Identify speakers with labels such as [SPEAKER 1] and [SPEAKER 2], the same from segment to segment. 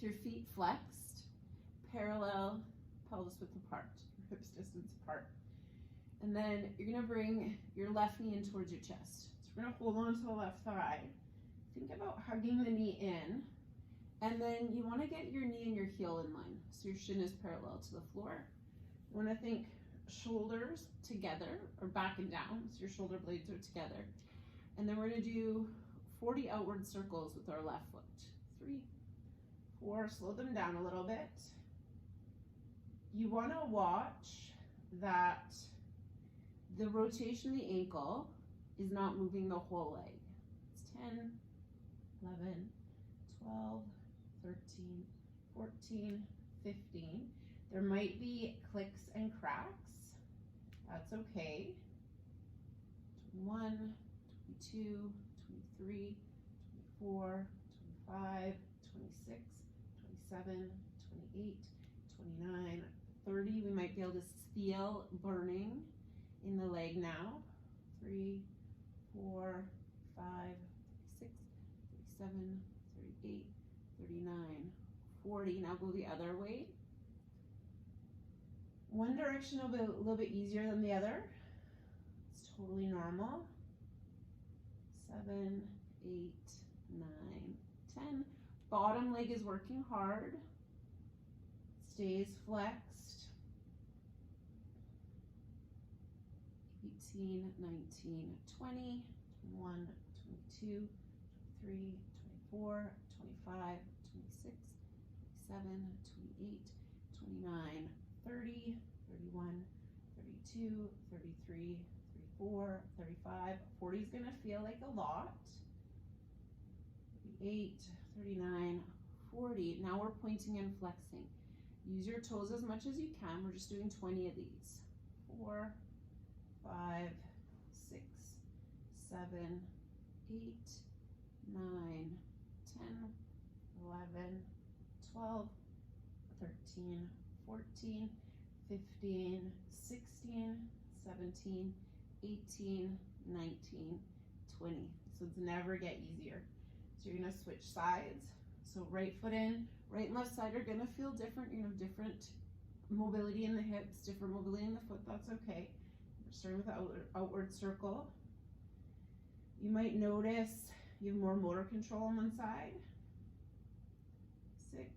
[SPEAKER 1] with your feet flexed, parallel, pelvis width apart, your hips distance apart. And then you're gonna bring your left knee in towards your chest. So we're gonna hold on to the left thigh. Think about hugging the knee in, and then you wanna get your knee and your heel in line. So your shin is parallel to the floor. You wanna think shoulders together, or back and down, so your shoulder blades are together. And then we're gonna do 40 outward circles with our left foot. 3, 4, slow them down a little bit. You wanna watch that the rotation of the ankle is not moving the whole leg. It's 10, 11, 12, 13, 14, 15. There might be clicks and cracks. That's okay. 21, 22, 23, 24, 25, 26, 27, 28, 29, 30. We might be able to feel burning in the leg now. 3, 4, 5, 36, 37, 38, 39, 40. Now go the other way. One direction will be a little bit easier than the other. It's totally normal. 7, 8, 9, 10. Bottom leg is working hard. Stays flexed. 18, 19, 20, 21, 22, 23, 24, 25, 26, 27, 28, 29, 30, 31, 32, 33, 34, 35, 40 is going to feel like a lot. 38, 39, 40. Now we're pointing and flexing. Use your toes as much as you can. We're just doing 20 of these. 4, 5, 6, 7, 8, 9, 10, 11, 12, 13, 14, 15, 16, 17, 18, 19, 20. So it's never get easier. So you're gonna switch sides. So right foot in, right and left side are gonna feel different. You're gonna have different mobility in the hips, different mobility in the foot, that's okay. We're starting with the outward circle. You might notice you have more motor control on one side. 6,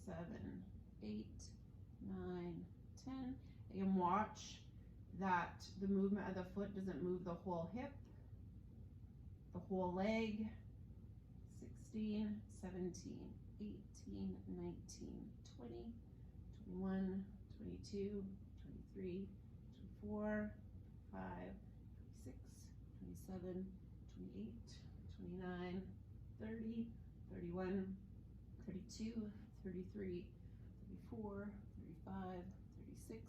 [SPEAKER 1] 7, 8, 9, 10. Again, watch that the movement of the foot doesn't move the whole hip, the whole leg. 16, 17, 18, 19, 20, 21, 22, 23, 24, 5, 26, 27, 28, 29, 30, 31, 32, 33, 34, 35, 36,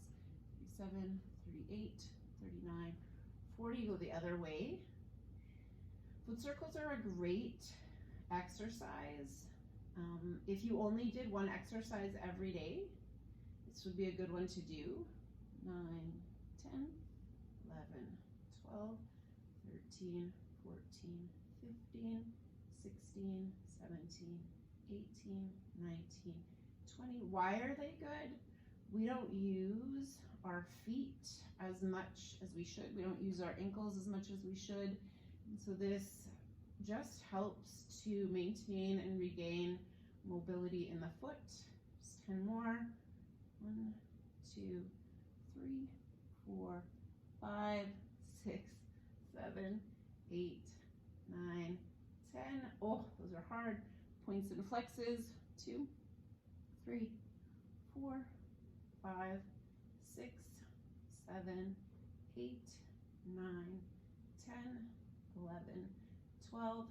[SPEAKER 1] 37, 38, 39, 40. Go the other way. Foot circles are a great exercise. If you only did one exercise every day, this would be a good one to do. 9, 10, 11, 12, 13, 14, 15, 16, 17, 18, 19, 20. Why are they good? We don't use our feet as much as we should. We don't use our ankles as much as we should. And so this just helps to maintain and regain mobility in the foot. Just 10 more. 1, 2, 3, 4, 5, 6, 7, 8, 9, 10. Oh, those are hard. Points and flexes. 2, 3, 4, 5, 6, 7, 8, 9, 10, 11, 12,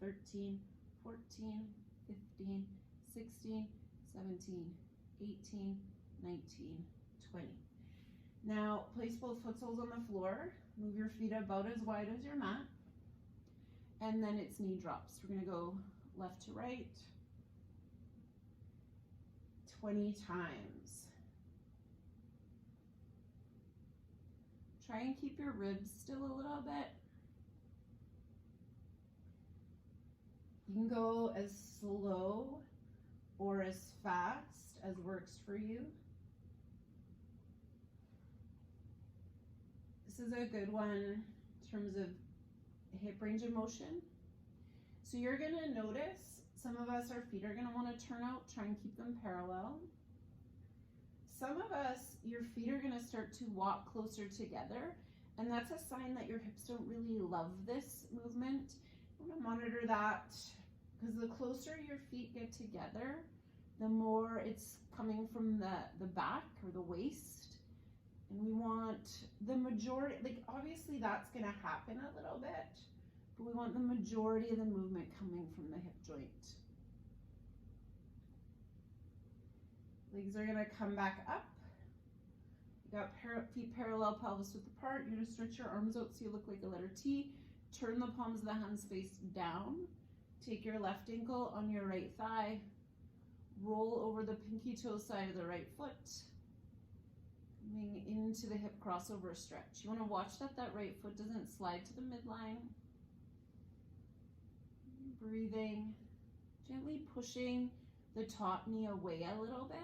[SPEAKER 1] 13, 14, 15, 16, 17, 18, 19, 20. Now, place both foot soles on the floor. Move your feet about as wide as your mat. And then it's knee drops. We're gonna go left to right 20 times. Try and keep your ribs still a little bit. You can go as slow or as fast as works for you. This is a good one in terms of hip range of motion. So you're gonna notice some of us, our feet are gonna wanna turn out, try and keep them parallel. Some of us, your feet are gonna start to walk closer together, and that's a sign that your hips don't really love this movement. You wanna monitor that, because the closer your feet get together, the more it's coming from the back or the waist. And we want the majority, like obviously that's gonna happen a little bit, but we want the majority of the movement coming from the hip joint. Legs are gonna come back up. You got feet parallel, pelvis width apart. You're gonna stretch your arms out so you look like a letter T. Turn the palms of the hands face down. Take your left ankle on your right thigh. Roll over the pinky toe side of the right foot. Coming into the hip crossover stretch. You wanna watch that right foot doesn't slide to the midline. Breathing, gently pushing the top knee away a little bit.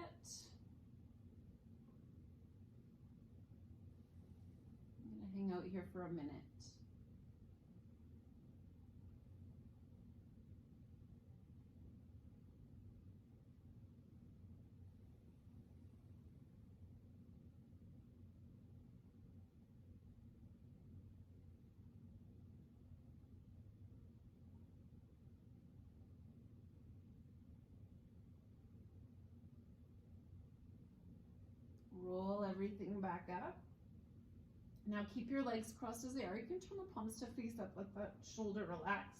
[SPEAKER 1] I'm gonna hang out here for a minute. Roll everything back up. Now keep your legs crossed as they are. You can turn the palms to face up, let the shoulder relax.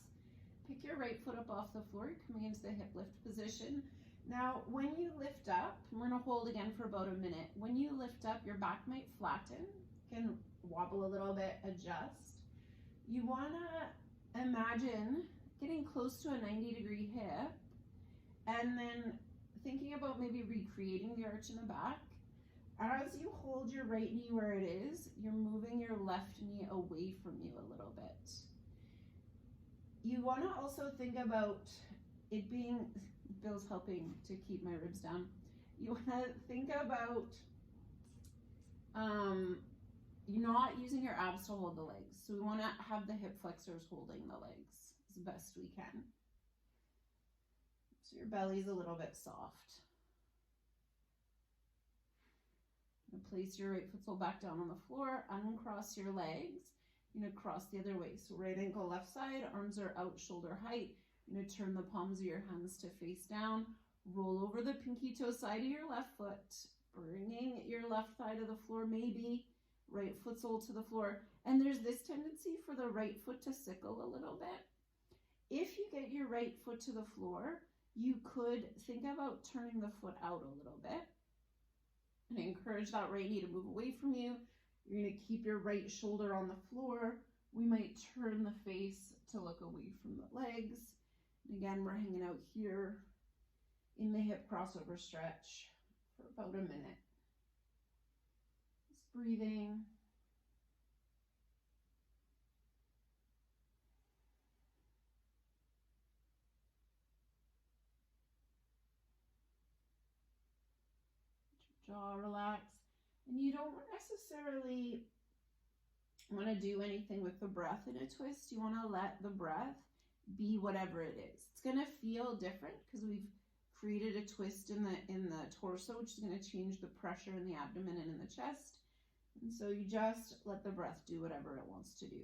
[SPEAKER 1] Pick your right foot up off the floor. You're coming into the hip lift position. Now, when you lift up, we're gonna hold again for about a minute. When you lift up, your back might flatten. You can wobble a little bit, adjust. You wanna imagine getting close to a 90-degree hip, and then thinking about maybe recreating the arch in the back. As you hold your right knee where it is, you're moving your left knee away from you a little bit. You want to also think about it being, Bill's helping to keep my ribs down. You want to think about you're not using your abs to hold the legs. So we want to have the hip flexors holding the legs as best we can. So your belly's a little bit soft. Place your right foot sole back down on the floor, uncross your legs. You're gonna cross the other way. So right ankle left side, arms are out shoulder height. You're gonna turn the palms of your hands to face down. Roll over the pinky toe side of your left foot, bringing your left thigh to the floor, maybe right foot sole to the floor. And there's this tendency for the right foot to sickle a little bit. If you get your right foot to the floor, you could think about turning the foot out a little bit. And encourage that right knee to move away from you. You're going to keep your right shoulder on the floor. We might turn the face to look away from the legs. And again, we're hanging out here in the hip crossover stretch for about a minute. Just breathing. Jaw relax, and you don't necessarily want to do anything with the breath in a twist. You want to let the breath be whatever it is. It's going to feel different because we've created a twist in the torso, which is going to change the pressure in the abdomen and in the chest. And so you just let the breath do whatever it wants to do.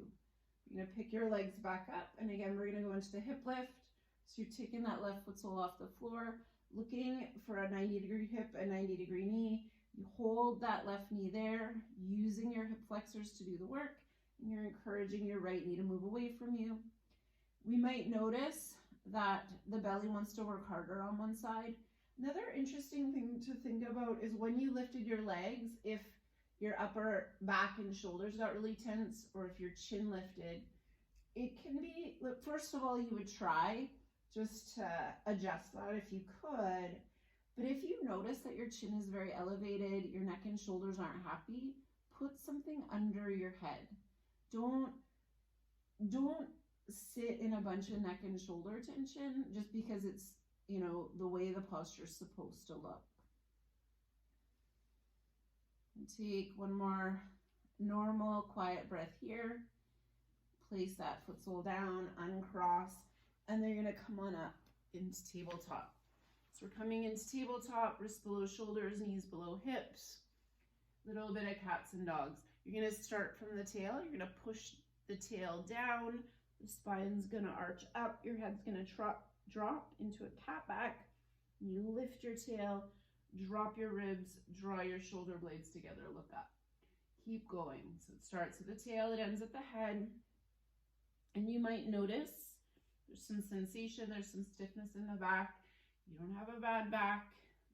[SPEAKER 1] You're going to pick your legs back up, and again, we're going to go into the hip lift. So you're taking that left foot sole off the floor, looking for a 90-degree hip, a 90-degree knee. You hold that left knee there, using your hip flexors to do the work, and you're encouraging your right knee to move away from you. We might notice that the belly wants to work harder on one side. Another interesting thing to think about is when you lifted your legs, if your upper back and shoulders got really tense, or if your chin lifted, it can be, first of all, you would try just to adjust that if you could. But if you notice that your chin is very elevated, your neck and shoulders aren't happy, put something under your head. Don't sit in a bunch of neck and shoulder tension just because it's you know, the way the posture is supposed to look. And take one more normal, quiet breath here. Place that foot sole down, uncross, and then you're gonna come on up into tabletop. So we're coming into tabletop, wrists below shoulders, knees below hips. Little bit of cats and dogs. You're gonna start from the tail. You're gonna push the tail down. The spine's gonna arch up. Your head's gonna drop into a cat back. You lift your tail, drop your ribs, draw your shoulder blades together, look up. Keep going. So it starts at the tail, it ends at the head. And you might notice there's some sensation, there's some stiffness in the back. You don't have a bad back.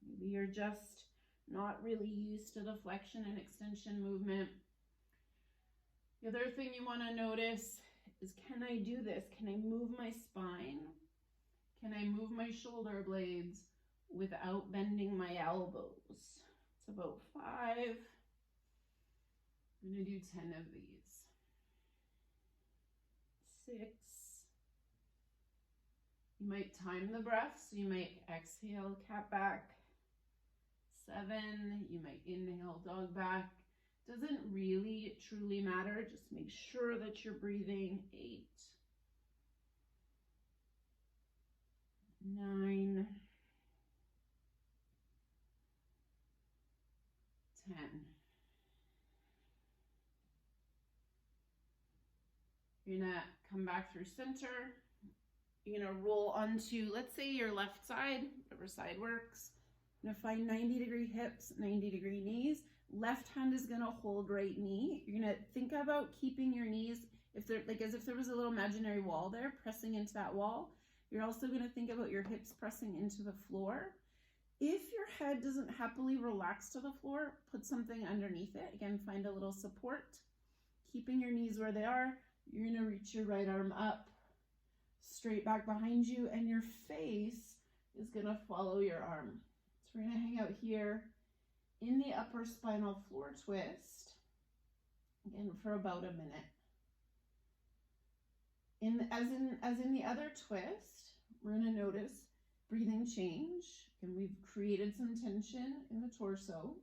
[SPEAKER 1] Maybe you're just not really used to the flexion and extension movement. The other thing you want to notice is, can I do this? Can I move my spine? Can I move my shoulder blades without bending my elbows? It's about 5. I'm going to do 10 of these. 6. You might time the breath, so you might exhale, cat back. 7, you might inhale, dog back. Doesn't really truly matter, just make sure that you're breathing. 8, 9, 10. You're gonna come back through center. You're gonna roll onto, let's say, your left side, whatever side works. You're gonna find 90-degree hips, 90-degree knees. Left hand is gonna hold right knee. You're gonna think about keeping your knees, if they're like as if there was a little imaginary wall there, pressing into that wall. You're also gonna think about your hips pressing into the floor. If your head doesn't happily relax to the floor, put something underneath it. Again, find a little support. Keeping your knees where they are, you're gonna reach your right arm up, straight back behind you, and your face is gonna follow your arm. So we're gonna hang out here in the upper spinal floor twist, again for about a minute. As in the other twist, we're gonna notice breathing change, and we've created some tension in the torso.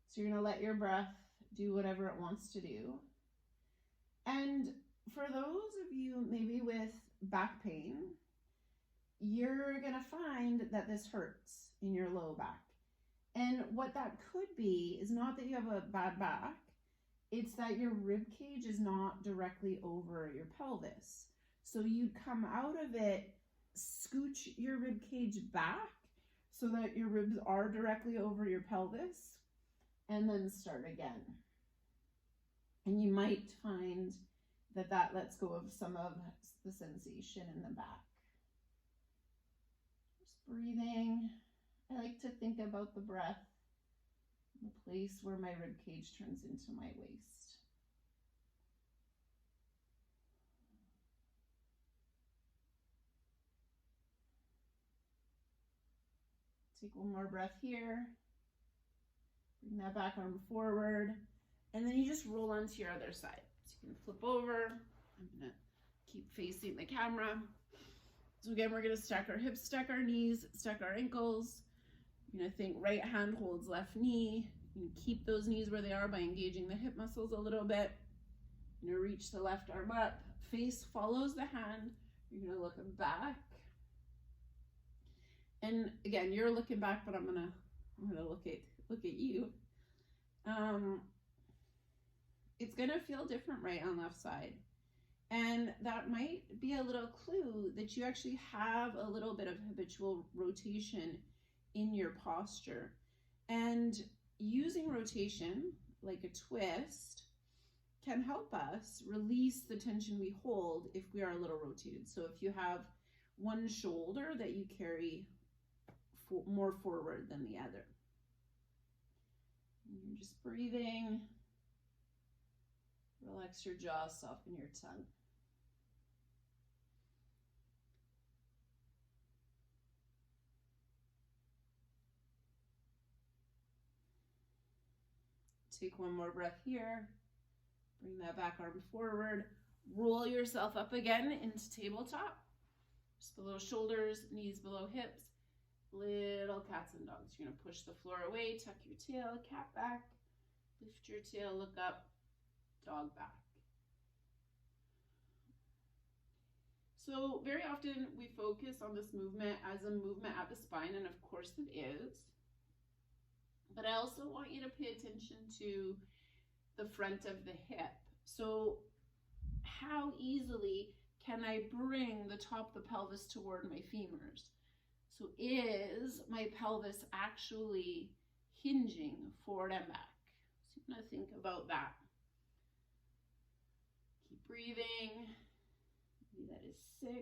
[SPEAKER 1] So you're gonna let your breath do whatever it wants to do. And for those of you maybe with back pain, you're gonna find that this hurts in your low back. And what that could be is not that you have a bad back, it's that your rib cage is not directly over your pelvis. So you'd come out of it, scooch your rib cage back so that your ribs are directly over your pelvis, and then start again. And you might find that that lets go of some of the sensation in the back. Just breathing. I like to think about the breath, the place where my rib cage turns into my waist. Take one more breath here. Bring that back arm forward. And then you just roll onto your other side. So you can flip over. I'm gonna keep facing the camera. So again, we're gonna stack our hips, stack our knees, stack our ankles. You're gonna think right hand holds left knee. You can keep those knees where they are by engaging the hip muscles a little bit. You're gonna reach the left arm up. Face follows the hand. You're gonna look back. And again, you're looking back, but I'm gonna look at you. It's gonna feel different right on left side. And that might be a little clue that you actually have a little bit of habitual rotation in your posture. And using rotation, like a twist, can help us release the tension we hold if we are a little rotated. So if you have one shoulder that you carry more forward than the other. And you're just breathing. Relax your jaw, soften your tongue. Take one more breath here. Bring that back arm forward. Roll yourself up again into tabletop. Just below shoulders, knees below hips. Little cats and dogs. You're going to push the floor away, tuck your tail, cat back, lift your tail, look up, dog back. So very often we focus on this movement as a movement at the spine, and of course it is. But I also want you to pay attention to the front of the hip. So how easily can I bring the top of the pelvis toward my femurs? So is my pelvis actually hinging forward and back? So I'm going to think about that. Keep breathing. Maybe that is 6,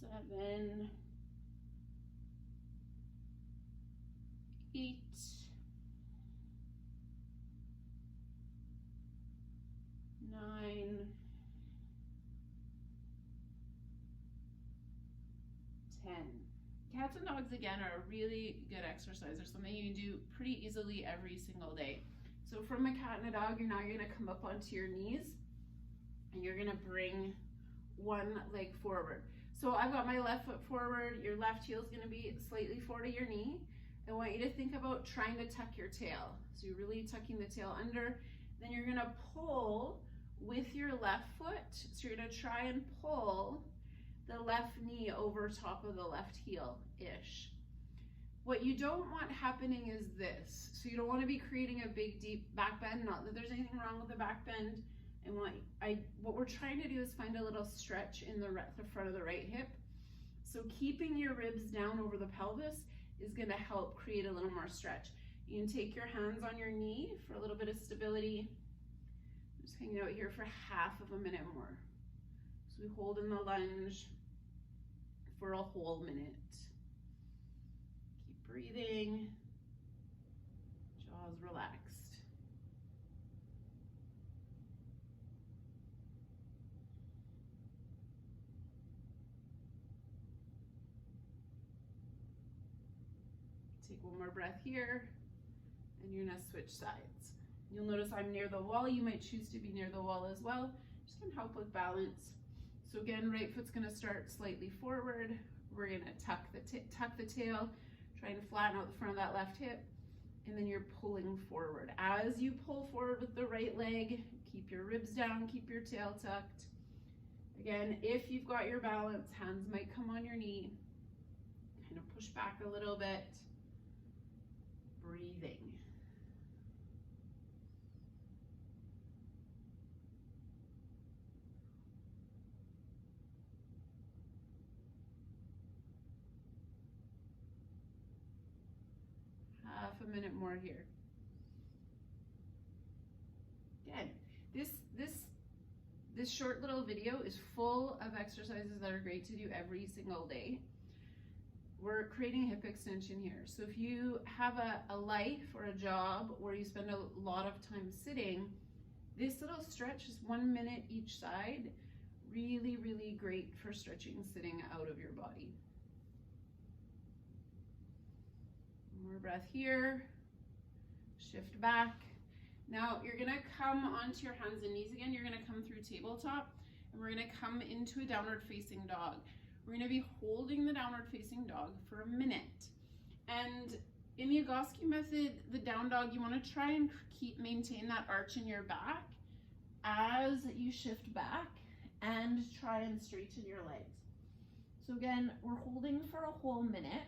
[SPEAKER 1] 7, 8, 9, 10. Cats and dogs, again, are a really good exercise. They're something you can do pretty easily every single day. So from a cat and a dog, you're now going to come up onto your knees and you're going to bring one leg forward. So I've got my left foot forward. Your left heel is going to be slightly forward of your knee. I want you to think about trying to tuck your tail. So you're really tucking the tail under. Then you're going to pull with your left foot. So you're going to try and pull the left knee over top of the left heel-ish. What you don't want happening is this. So you don't want to be creating a big, deep back bend. Not that there's anything wrong with the back bend. And what we're trying to do is find a little stretch in the front of the right hip. So keeping your ribs down over the pelvis is going to help create a little more stretch. You can take your hands on your knee for a little bit of stability. I'm just hanging out here for half of a minute more. So we hold in the lunge for a whole minute. Keep breathing. Jaws relaxed. Take one more breath here, and you're gonna switch sides. You'll notice I'm near the wall. You might choose to be near the wall as well. Just gonna help with balance. So again, right foot's gonna start slightly forward. We're gonna tuck the tail, try and flatten out the front of that left hip, and then you're pulling forward. As you pull forward with the right leg, keep your ribs down, keep your tail tucked. Again, if you've got your balance, hands might come on your knee. Kind of push back a little bit. Breathing. Half a minute more here. Again, this short little video is full of exercises that are great to do every single day. We're creating a hip extension here. So if you have a life or a job where you spend a lot of time sitting, this little stretch is 1 minute each side. Really, really great for stretching sitting out of your body. More breath here. Shift back. Now you're gonna come onto your hands and knees again. You're gonna come through tabletop, and we're gonna come into a downward facing dog. We're gonna be holding the downward facing dog for a minute. And in the Vygotsky method, the down dog, you wanna try and maintain that arch in your back as you shift back and try and straighten your legs. So again, we're holding for a whole minute.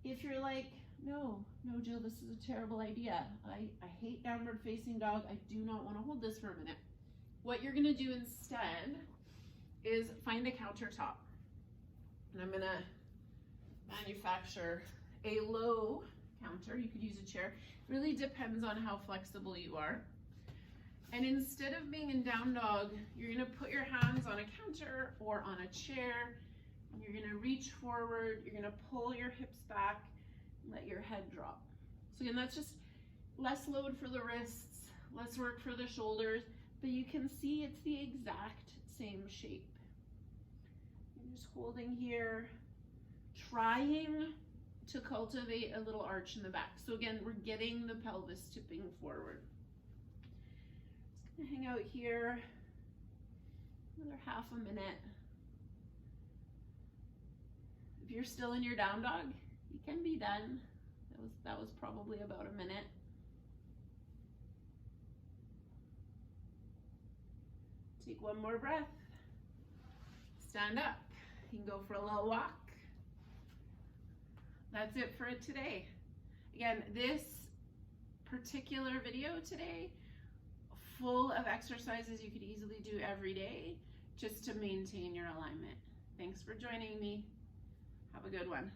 [SPEAKER 1] If you're like, no, Jill, this is a terrible idea. I hate downward facing dog. I do not want to hold this for a minute. What you're gonna do instead is find a countertop. And I'm gonna manufacture a low counter. You could use a chair. It really depends on how flexible you are. And instead of being in down dog, you're gonna put your hands on a counter or on a chair. And you're gonna reach forward, you're gonna pull your hips back, and let your head drop. So again, that's just less load for the wrists, less work for the shoulders, but you can see it's the exact same shape. You're just holding here, trying to cultivate a little arch in the back. So again, we're getting the pelvis tipping forward. Just Hang out here another half a minute. If you're still in your down dog, you can be done. That was probably about a minute. Take one more breath. Stand up. You can go for a little walk. That's it for today. Again, this particular video today, full of exercises you could easily do every day just to maintain your alignment. Thanks for joining me. Have a good one.